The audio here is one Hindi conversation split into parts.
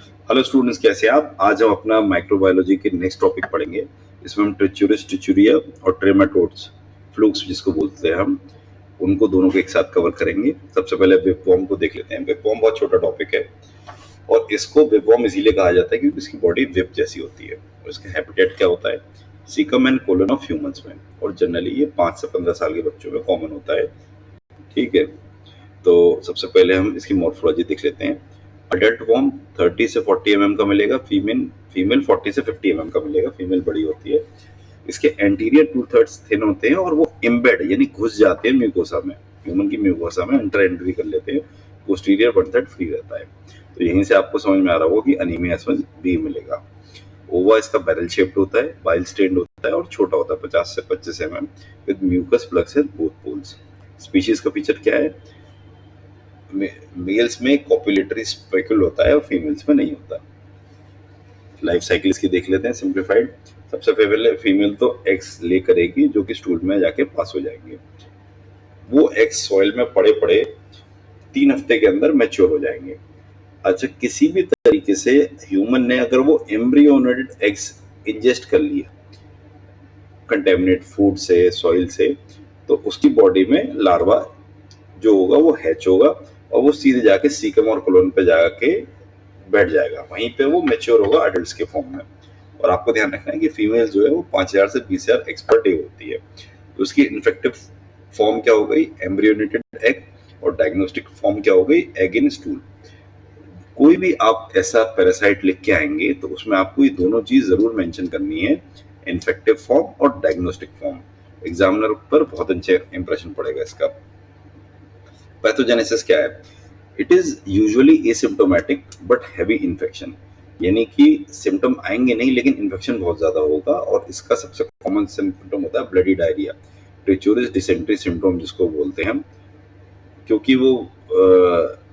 हेलो स्टूडेंट्स, कैसे हैं आप? आज हम अपना माइक्रोबायोलॉजी के नेक्स्ट टॉपिक पढ़ेंगे। इसमें हम ट्रिचुरिस, ट्रिचुरिया और ट्रेमाटोड्स, फ्लूक्स जिसको बोलते हैं हम, उनको दोनों को एक साथ कवर करेंगे। सबसे पहले विपवॉर्म को देख लेते हैं। विपवॉर्म बहुत छोटा टॉपिक है और इसको विपवॉर्म इसीलिए कहा जाता है क्योंकि इसकी बॉडी विप जैसी होती है। और इसका हैबिटेट क्या होता है? Caecum and colon of humans में, और जनरली ये 5 से 15 साल के बच्चों में कॉमन होता है। ठीक है, तो सबसे पहले हम इसकी मॉर्फोलॉजी देख लेते हैं। अडल्ट वॉर्म 30 से 40 mm का मिलेगा, फीमेल 40 से 50 mm का मिलेगा, फीमेल बड़ी होती है। इसके एंटीरियर 2/3 थिन होते हैं और वो एम्बेड यानी घुस जाते हैं म्यूकोसा में, ह्यूमन की म्यूकोसा में एंट्री कर लेते हैं। पोस्टीरियर 1/3 फ्री रहता है। तो यहीं से आपको समझ में आ रहा होगा कि अनीमिया इसमें बी मिलेगा। ओवा इसका बैरल शेप्ड होता है, बाइल स्टेन्ड होता है और छोटा होता है 50 से 25 mm with mucus plugs at both poles. Species का फीचर क्या है? मेल्स में कॉपुलेटरी स्पेक्यूल होता है और फीमेल्स में नहीं होता। लाइफ साइकिल इसकी देख लेते हैं सिंप्लीफाइड। सबसे पहले फीमेल तो एग्स ले करेगी जो कि स्टूल में जाके पास हो जाएंगे। वो एग्स सॉइल में पड़े पड़े 3 हफ्ते के अंदर मैच्योर हो जाएंगे। अच्छा, किसी भी तरीके से ह्यूमन ने अगर वो एम्ब्रियोनेटेड एग्स इंजेस्ट कर लिया कंटेमिनेट फूड से, सॉइल से, तो उसकी बॉडी में लार्वा जो होगा वो हैच होगा और वो सीधे जाके सीकम और कोलन पे जाके बैठ जाएगा। वहीं पे वो मैच्योर होगा अडल्ट्स के फॉर्म में। और आपको ध्यान रखना है कि फीमेल जो है वो 5000 से 20,000 एग्स पर डे होती है। तो उसकी इन्फेक्टिव फॉर्म क्या हो गई? Embryonated egg. और डायग्नोस्टिक फॉर्म क्या हो गई? Egg in stool. कोई भी आप ऐसा पैरासाइट लिख के आएंगे तो उसमें आपको ये दोनों चीज जरूर मेंशन करनी है, इन्फेक्टिव फॉर्म और डायग्नोस्टिक फॉर्म। एग्जामिनर पर बहुत अच्छे इंप्रेशन पड़ेगा इसका। पैथोजेनेसिस क्या है? It is usually asymptomatic but heavy infection, यानी कि सिम्टम आएंगे नहीं लेकिन इन्फेक्शन बहुत ज्यादा होगा। और इसका सबसे कॉमन सिम्टम होता है ब्लडी डायरिया, ट्रिचुरिस डिसेंट्री सिंड्रोम जिसको बोलते हैं हम। क्योंकि वो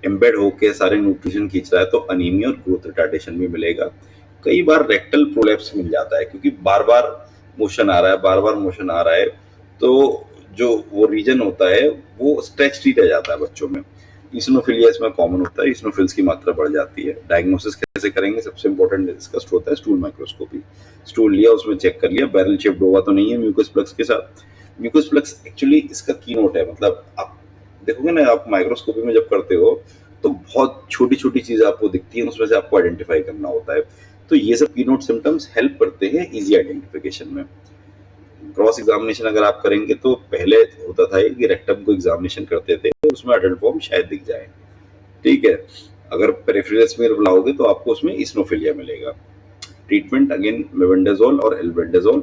एम्बेड होके सारे न्यूट्रिशन खींच रहा है तो अनीमिया और ग्रोथ रिटार्डेशन भी मिलेगा। कई बार रेक्टल प्रोलैप्स मिल जाता है क्योंकि बार बार मोशन आ रहा है, तो जो वो रीजन होता है वो स्ट्रेच ही रह जाता है बच्चों में। इसनोफिलिया इसमें कॉमन होता है, इसनोफिल्स की मात्रा बढ़ जाती है। डायग्नोसिस कैसे करेंगे? सबसे इंपॉर्टेंट डिस्कस्ड होता है स्टूल माइक्रोस्कोपी। स्टूल लिया, उसमें चेक कर लिया, बैरल शेप्ड होगा तो नहीं है म्यूकस प्लग्स के साथ। म्यूकस प्लग्स एक्चुअली इसका की नोट है, मतलब आप देखोगे ना, आप माइक्रोस्कोपी में जब करते हो तो बहुत छोटी छोटी चीजें आपको दिखती हैं, उसमें से आपको आइडेंटिफाई करना होता है। तो ये सब की नोट सिम्टम्स हेल्प करते हैं इजी आइडेंटिफिकेशन में। क्रॉस एग्जामिनेशन अगर आप करेंगे तो पहले होता था कि रेक्टम को एग्जामिनेशन करते थे, उसमें अडल्ट फॉर्म शायद दिख जाए। ठीक है, अगर पेरिफेरल स्मीयर बुलाओगे तो आपको उसमें इसनोफिलिया मिलेगा। ट्रीटमेंट अगेन मेबेंडाजोल और एल्बेंडाजोल।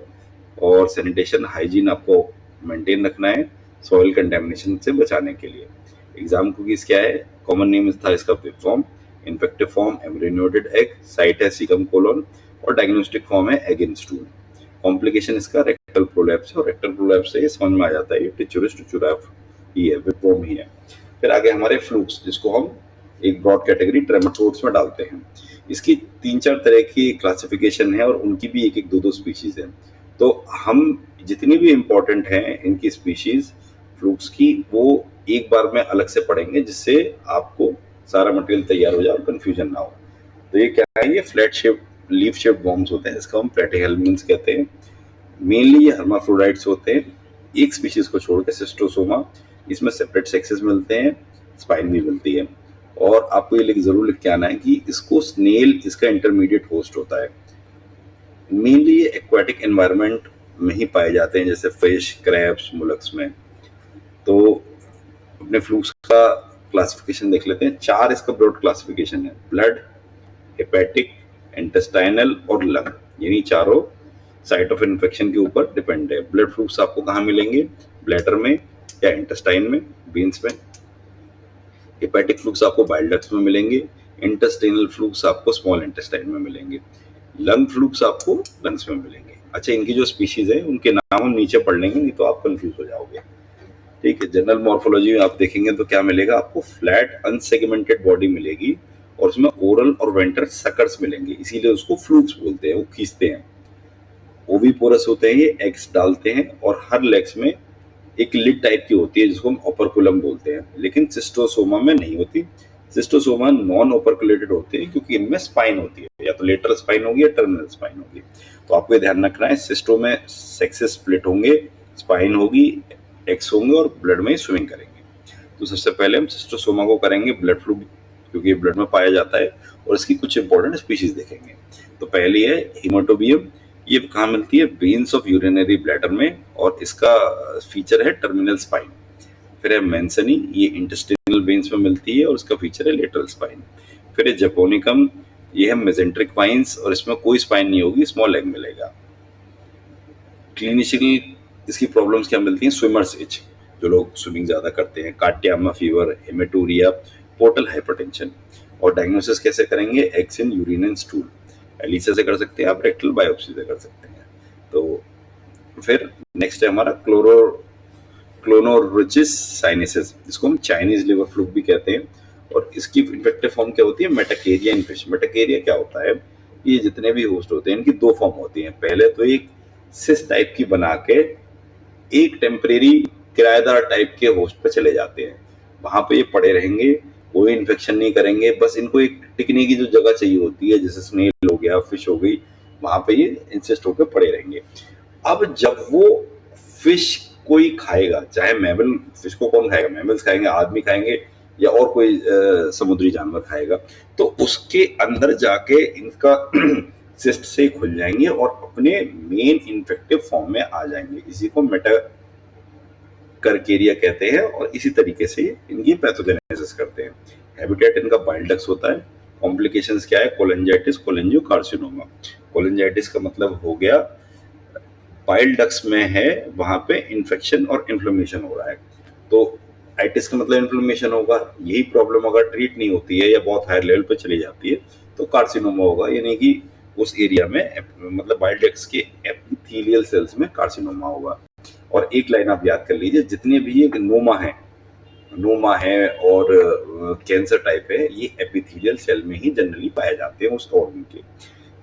और सैनिटेशन हाइजीन आपको मेंटेन रखना है सॉइल कंटेमिनेशन से बचाने के लिए। एग्जाम कुकीज क्या है? कॉमन नेम था इसका whipworm, infective form embryonated egg, site है सीकम कोलन और डायग्नोस्टिक फॉर्म है एग इन स्टूल। कॉम्प्लिकेशन इसका रेक्टल प्रोलैप्स है और रेक्टल प्रोलैप्स से ये समझ में आ जाता है ये ट्रिचुरिस ट्रिचुरा ही है, विपवॉर्म ही है। फिर आगे हमारे फ्लूक्स, जिसको हम एक ब्रॉड कैटेगरी ट्रेमाटोड्स में डालते हैं। इसकी 3-4 तरह की क्लासिफिकेशन है और उनकी भी एक एक दो स्पीशीज है। तो हम जितनी भी इम्पोर्टेंट हैं इनकी स्पीशीज फ्लूक्स की, वो एक बार में अलग से पढ़ेंगे जिससे आपको सारा मटेरियल तैयार हो जाए और कंफ्यूजन ना हो। तो ये क्या है? ये flat shape leaf shape worms होते हैं, इसको हम प्लेटिहेल्मिन्स कहते हैं। मेनली ये हर्माफ्रोडाइट्स होते हैं, एक स्पीशीज को छोड़कर सिस्टोसोमा। इसमें सेपरेट सेक्सेस मिलते हैं, स्पाइन भी मिलती है। और आपको ये जरूर लिख के आना है कि इसको स्नेल इसका इंटरमीडिएट होस्ट होता है। मेनली ये एक्वाटिक एनवायरनमेंट में ही पाए जाते हैं, जैसे फिश, क्रैब्स, मोलस्क्स में। तो अपने फ्लूक्स का क्लासिफिकेशन देख लेते हैं। 4 इसका ब्रॉड क्लासिफिकेशन है, ब्लड, हेपेटिक, इंटेस्टाइनल और लंग, यानी चारों साइट ऑफ इन्फेक्शन के ऊपर डिपेंड है। ब्लड फ्लूक्स आपको कहाँ मिलेंगे? ब्लैडर में या इंटेस्टाइन में, बीन्स में। हेपेटिक फ्लूक्स आपको बाइल डक्ट्स में मिलेंगे। इंटेस्टाइनल फ्लूक्स आपको स्मॉल इंटेस्टाइन में मिलेंगे। लंग फ्लूक्स आपको लंग्स में मिलेंगे। अच्छा, इनकी जो स्पीशीज है उनके नाम हम नीचे पढ़ लेंगे, नहीं तो आप कंफ्यूज हो जाओगे। ठीक है, जनरल मॉर्फोलॉजी में आप देखेंगे तो क्या मिलेगा आपको? फ्लैट अनसेगमेंटेड बॉडी मिलेगी और उसमें ओरल और वेंट्रल सकर्स मिलेंगे, इसीलिए उसको फ्लूक्स बोलते हैं, वो खींचते हैं। ओविपोरस होते हैं, ये एग्स डालते हैं और हर लेग्स में एक लिड टाइप की होती है जिसको हम ओपरकुलम बोलते हैं, लेकिन सिस्टोसोमा में नहीं होती। सिस्टोसोमा नॉन ओपरकुलेटेड होते हैं क्योंकि इनमें स्पाइन होती है, या तो लेटरल स्पाइन होगी या टर्मिनल स्पाइन होगी। तो आपको ये ध्यान रखना है, सिस्टो में सेक्सेस स्प्लिट होंगे, स्पाइन होगी, एक्स होंगे और ब्लड में स्विमिंग करेंगे। तो सबसे पहले हम सिस्टोसोमा को करेंगे ब्लड फ्लू, क्योंकि ब्लड में पाया जाता है, और इसकी कुछ इंपॉर्टेंट स्पीशीज देखेंगे। तो पहली है हीमोटोबियम। ये कहाँ मिलती है? वेन्स ऑफ यूरिनरी ब्लैडर में, और इसका फीचर है टर्मिनल स्पाइन। फिर है मेंसनी, ये इंटेस्टिनल वेन्स में मिलती है और इसका फीचर है लेटरल स्पाइन। फिर है जपोनिकम, ये है मेजेंट्रिक वाइन्स और इसमें कोई स्पाइन नहीं होगी, स्मॉल लेग मिलेगा। क्लिनिकल इसकी प्रॉब्लम्स क्या मिलती हैं? स्विमर्स इच, जो लोग स्विमिंग ज़्यादा करते हैं, Katayama fever, haematuria, portal hypertension. और डायग्नोसिस कैसे करेंगे? Eggs in urine and stool, ELISA से कर सकते हैं आप, रेक्टल बायोप्सी से कर सकते हैं। तो फिर नेक्स्ट है हमारा क्लोनोरिचिस साइनेसिस, जिसको हम चाइनीज लिवर फ्लू भी कहते हैं। और इसकी इन्फेक्टिव फॉर्म क्या होती है? मेटाकेरिया इन फिश। मेटाकेरिया क्या होता है? ये जितने भी होस्ट होते हैं इनकी दो फॉर्म होती हैं। पहले तो एक सिस टाइप की बना के एक टेम्परेरी किराएदार टाइप के होस्ट पे चले जाते हैं, वहां पे ये पड़े रहेंगे, कोई इन्फेक्शन नहीं करेंगे, बस इनको एक टिकने की जो जगह चाहिए होती है, जैसे स्नेल हो गया, फिश हो गई, वहां पे ये इंसिस्ट होकर पड़े रहेंगे। अब जब वो फिश कोई खाएगा, चाहे मैमल, फिश को कौन खाएगा? मैमल्स खाएंगे, आदमी खाएंगे, या और कोई समुद्री जानवर खाएगा, तो उसके अंदर जाके इनका सिस्ट से खुल जाएंगे और अपने मेन इन्फेक्टिव फॉर्म में आ जाएंगे। इसी को मेटा करकेरिया कहते हैं, और इसी तरीके से इनकी पैथोजेनेसिस करते हैं। हैबिटेट इनका बाइल डक्ट्स होता है। कॉम्प्लिकेशंस क्या है? कोलेंजाइटिस, कोलेंजियोकार्सिनोमा। कोलेंजाइटिस का मतलब हो गया बाइल डक्ट्स में है, वहां पे इन्फेक्शन और इन्फ्लेमेशन हो रहा है। तो आइटिस का मतलब इन्फ्लेमेशन होगा। यही प्रॉब्लम अगर ट्रीट नहीं होती है या बहुत हाई लेवल पे चली जाती है तो कार्सिनोमा होगा, यानी कि उस एरिया में मतलब बाइल डक्ट्स के एपिथेलियल सेल्स में कार्सिनोमा होगा। और एक लाइन आप याद कर लीजिए, जितने भी ये नोमा है और कैंसर टाइप है, ये एपिथेलियल सेल में ही जनरली पाए जाते हैं उस ऑर्गन के।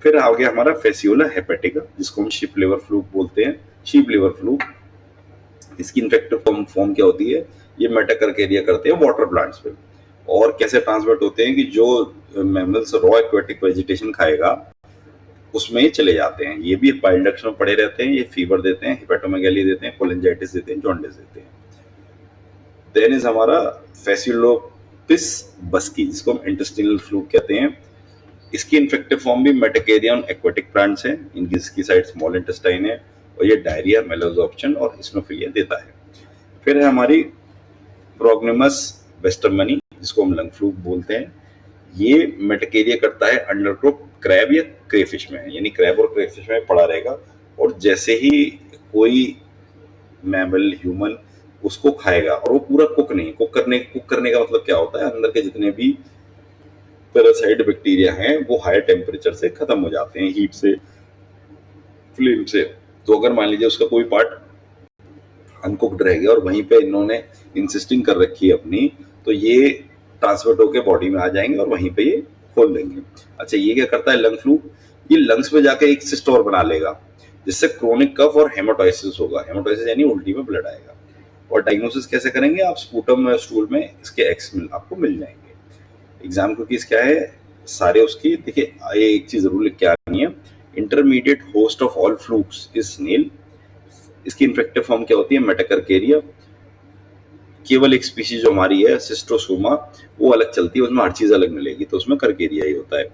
फिर आ गया हमारा फेसियोला हेपेटिका, जिसको हम शीप लिवर फ्लू बोलते हैं। शीप लिवर फ्लू, इसकी इन्फेक्टिव फॉर्म क्या होती है? ये मेटाकर्केरिया करते हैं वाटर प्लांट्स पे। और कैसे ट्रांसमिट होते हैं कि जो मैमल्स रॉ एक्वेटिक वेजिटेशन खाएगा उसमें ये चले जाते हैं। ये भी बाइल डक्ट्स में पड़े रहते हैं, ये फीवर देते हैं, हिपेटोमेगाली देते हैं, कोलेंजाइटिस देते हैं, जॉन्डिस देते हैं। देन इज हमारा फेसियोलोपिस बस्की, जिसको हम इंटेस्टिनल फ्लू कहते हैं। इसकी इन्फेक्टिव फॉर्म भी मेटाकेरिया एक्वेटिक प्लांट्स हैं, इनकी साइड स्मॉल इंटेस्टाइन है, और ये डायरिया, मेलोजॉर्प्शन और इसनोफिलिया देता है। फिर है हमारी प्रोग्नेमस वेस्टरमनी, जिसको हम लंग फ्लू बोलते हैं। ये मेटाकेरिया करता है अंडरक्रोप क्रैब या क्रेफिश में, यानी क्रैब और क्रेफिश में पड़ा रहेगा, और जैसे ही कोई मैमल, ह्यूमन उसको खाएगा, और वो पूरा कुक करने का मतलब क्या होता है? अंदर के जितने भी पैरासाइट बैक्टीरिया हैं वो हाई टेम्परेचर से खत्म हो जाते हैं, हीट से, फ्लेम से। तो अगर मान लीजिए उसका कोई पार्ट अनकुक्ड रह गया और वहीं पे इन्होंने इंसिस्टिंग कर रखी है अपनी, तो ये ट्रांसफर होकर बॉडी में आ जाएंगे और वहीं पे ये खोल देंगे। अच्छा, ये क्या करता है लंग फ्लू? ये लंग्स में जाके एक सिस्ट और बना लेगा, जिससे क्रोनिक कफ और हेमाटोसिस होगा। हेमाटोसिस यानी उल्टी में ब्लड आएगा। और डायग्नोसिस कैसे करेंगे? आप स्पूटम में, स्टूल में इसके एक्स आपको मिल जाएंगे। एग्जाम को किस क्या है सारे उसकी, देखिए ये एक चीज जरूर लिख के आनी है, intermediate host of all flukes is snail. इसकी इन्फेक्टिव फॉर्म क्या होती है? मेटाकर्केरिया। केवल एक स्पीशीज जो हमारी है सिस्टोसोमा, वो अलग चलती है, उसमें हर चीज अलग मिलेगी, तो उसमें कर्केरिया ही होता है।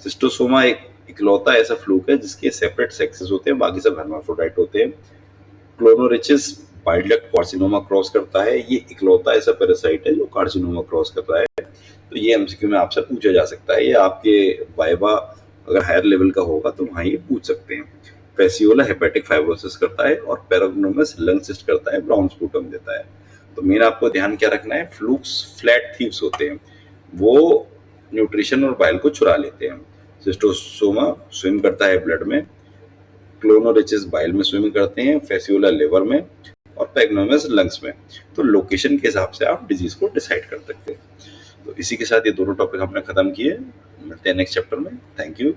सिस्टोसोमा एक इकलौता ऐसा फ्लूक है जिसके सेपरेट सेक्सेस होते हैं, बाकी सब हर्माफ्रोडाइट होते हैं। क्लोनोरिचिस बाइल डक्ट कार्सिनोमा क्रॉस करता है। ये इकलौता ऐसा पैरासाइट है जो कार्सिनोमा क्रॉस कर रहा है। तो ये एमसीक्यू में आपसे पूछा जा सकता है, ये आपके वाइवा अगर हायर लेवल का होगा तो वहाँ ये पूछ सकते हैं। फेसियोला हेपेटिक फाइब्रोसिस करता है, और पैराग्नोमस लंग सिस्ट करता है, ब्राउन स्पूटम देता है। तो मेन आपको ध्यान क्या रखना है? फ्लूक्स फ्लैट थीव्स होते हैं, वो न्यूट्रिशन और बाइल को चुरा लेते हैं। सिस्टोसोमा स्विम करता है ब्लड में, क्लोनोरिचिस बाइल में स्विम करते हैं, फेसियोला लिवर में, और पैग्नोमस लंग्स में। तो लोकेशन के हिसाब से आप डिजीज को डिसाइड कर सकते हैं। तो इसी के साथ ये दोनों टॉपिक हमने खत्म किए। मिलते हैं नेक्स्ट चैप्टर में। Thank you.